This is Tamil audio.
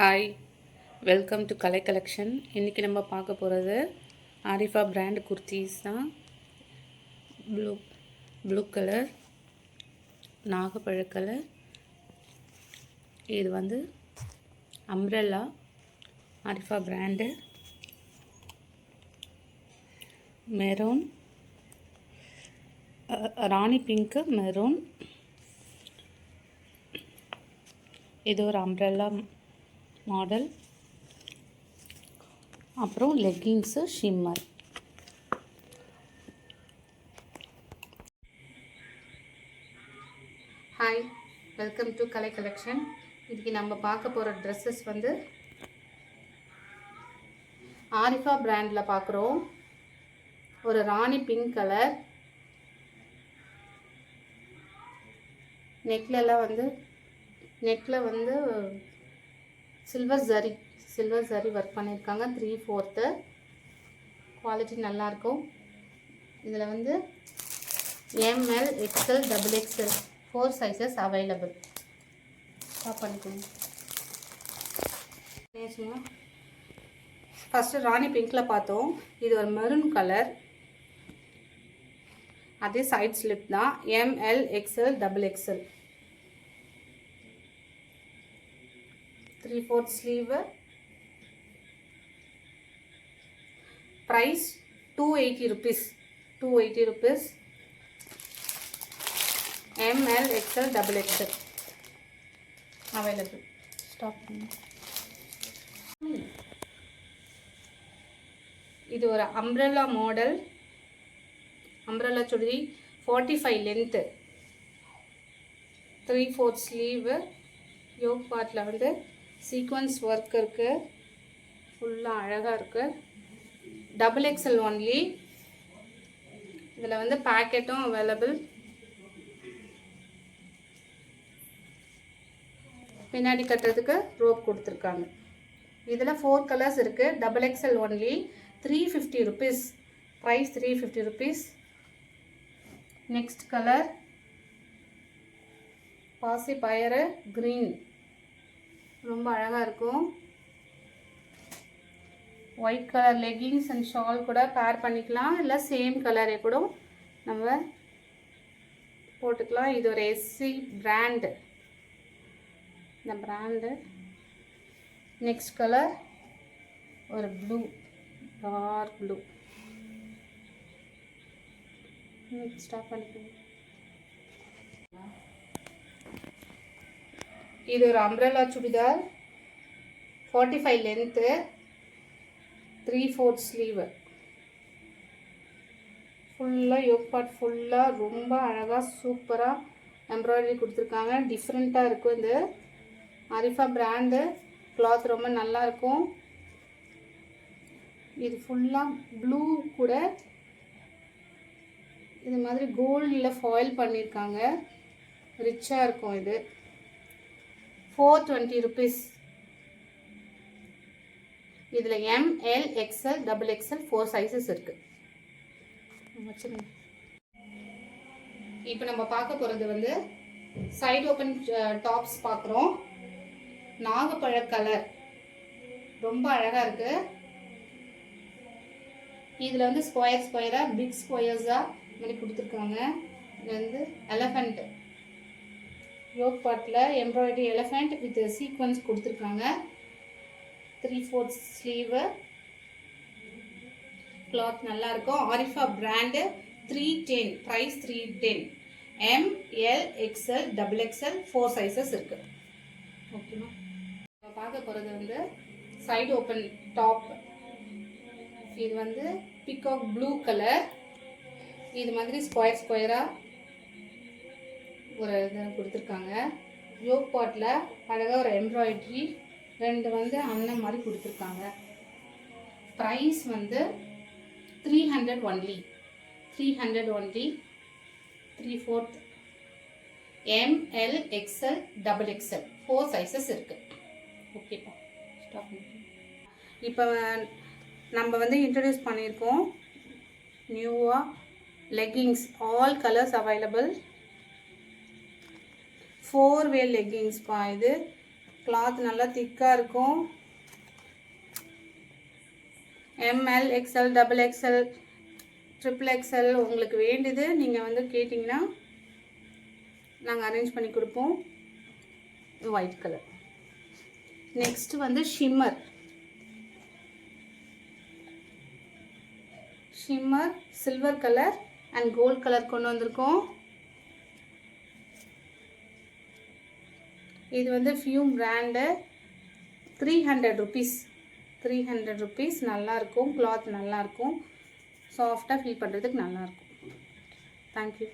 Hi, welcome to Kalai collection. இன்றைக்கி நம்ம பார்க்க போகிறது ஆரிஃபா பிராண்ட் குர்த்திஸ் தான். ப்ளூ கலர், நாகப்பழ கலர். இது வந்து அம்ப்ரெல்லா ஆரிஃபா பிராண்டு. மெரூன், ராணி பிங்க்கு, மெரூன். இது ஒரு அம்ப்ரெல்லா மாடல். அப்புறம் leggings shimmer. Hi, welcome to Kalai collection. இன்றைக்கி நம்ம பார்க்க போகிற ட்ரெஸ்ஸஸ் வந்து ஆரிஃபா பிராண்டில் பார்க்குறோம். ஒரு ராணி பிங்க் கலர். நெக்கில் வந்து சில்வர் ஜரி ஒர்க் பண்ணியிருக்காங்க. 3/4 குவாலிட்டி நல்லாயிருக்கும். இதில் வந்து ML, XL, XXL 4 sizes available. Stop பண்ணிக்கோங்க. ஃபஸ்ட்டு ராணி பிங்க்கில் பார்த்தோம். இது ஒரு மெரூன் கலர். அதே சைட் ஸ்லிப் தான். ML, XL, XXL 3/4 sleeve. Price 280 rupees. 280 rupees. ML, XL, XXL available. Stop. இது ஒரு அம்ப்ரெல்லா மாடல். அம்ப்ரெல்லா சுடி 45 லென்த்து, 3/4 ஸ்லீவு. யோக் பார்ட்டில் வந்து சீக்வன்ஸ் ஒர்க் இருக்குது. ஃபுல்லாக அழகாக இருக்குது. XXL only. இதில் வந்து பேக்கெட்டும் அவைலபிள். பின்னாடி கட்டுறதுக்கு ரோப் கொடுத்துருக்காங்க. இதில் 4 கலர்ஸ் இருக்குது. XXL only. 350 rupees. Price 350 rupees. Next colour பாசி பயறு க்ரீன். ரொம்ப அழகாக இருக்கும். White colour leggings and shawl கூட பேர் பண்ணிக்கலாம். இல்லை சேம் கலரே கூட நம்ம போட்டுக்கலாம். இது ஒரு SC பிராண்டு. இந்த பிராண்டு. நெக்ஸ்ட் கலர் ஒரு ப்ளூ, டார்க் ப்ளூ. ஸ்டாப் பண்ணிக்கோங்க. இது ஒரு அம்ப்ரெல்லா சுடிதார். 45 length, 3/4 sleeve. ஃபுல்லாக யோக் பார்ட் ஃபுல்லாக ரொம்ப அழகாக சூப்பராக எம்ப்ராய்டரி கொடுத்துருக்காங்க. டிஃப்ரெண்ட்டாக இருக்கும். இது ஆரிஃபா பிராண்டு. கிளாத் ரொம்ப நல்லாயிருக்கும். இது ஃபுல்லாக ப்ளூ கூட இது மாதிரி கோல்டில் ஃபாயில் பண்ணியிருக்காங்க. ரிச்சாக இருக்கும். இது 420 rupees. இதில் ML, XL, XXL 4 சைஸஸ் இருக்குது. இப்போ நம்ம பார்க்க போகிறது வந்து சைடு ஓப்பன் டாப்ஸ் பார்க்குறோம். நாகப்பழ கலர் ரொம்ப அழகாக இருக்குது. இதில் வந்து ஸ்கொயராக பிக் ஸ்கொயர்ஸாக மாதிரி கொடுத்துருக்காங்க. இது வந்து எலஃபண்ட் யோக் பார்ட்டில் எம்ப்ராய்டரி எலஃபண்ட் வித் சீக்வன்ஸ் கொடுத்துருக்காங்க. 3/4 ஸ்லீவு. கிளாத் நல்லாயிருக்கும். Arifa brand. 310. Price 310. ML, XL, XXL 4 sizes இருக்குது. ஓகேவா? நம்ம பார்க்க போகிறது வந்து சைடு ஓப்பன் டாப். இது வந்து பிகாக் ப்ளூ கலர். இது மாதிரி ஸ்கொயராக ஒரு இது கொடுத்துருக்காங்க. யோக் பார்ட்டில் அழகாக ஒரு எம்ப்ராய்டரி 2 வந்து அண்ணன் மாதிரி கொடுத்துருக்காங்க. ப்ரைஸ் வந்து 300 only. 300 only. 3/4 ML, XL, XXL 4 sizes இருக்குது. ஓகேப்பா, ஸ்டாப். இப்போ நம்ம வந்து இன்ட்ரடியூஸ் பண்ணியிருக்கோம் நியூவாக leggings. All colours available. 4-way லெக்கிங்ஸ்ப்பா. இது கிளாத் நல்லா திக்காக இருக்கும். ML, XL, XXL, XXL உங்களுக்கு வேண்டியது நீங்கள் வந்து கேட்டிங்கன்னா நாங்கள் அரேஞ்ச் பண்ணி கொடுப்போம். White colour. நெக்ஸ்ட் வந்து shimmer silver colour and gold colour கொண்டு வந்திருக்கோம். இது வந்து ஃபியூம் பிராண்டு. 300 rupees. 300 rupees. நல்லாயிருக்கும். கிளாத் நல்லாயிருக்கும். சாஃப்டாக ஃபீல் பண்ணுறதுக்கு நல்லாயிருக்கும். தேங்க்யூ.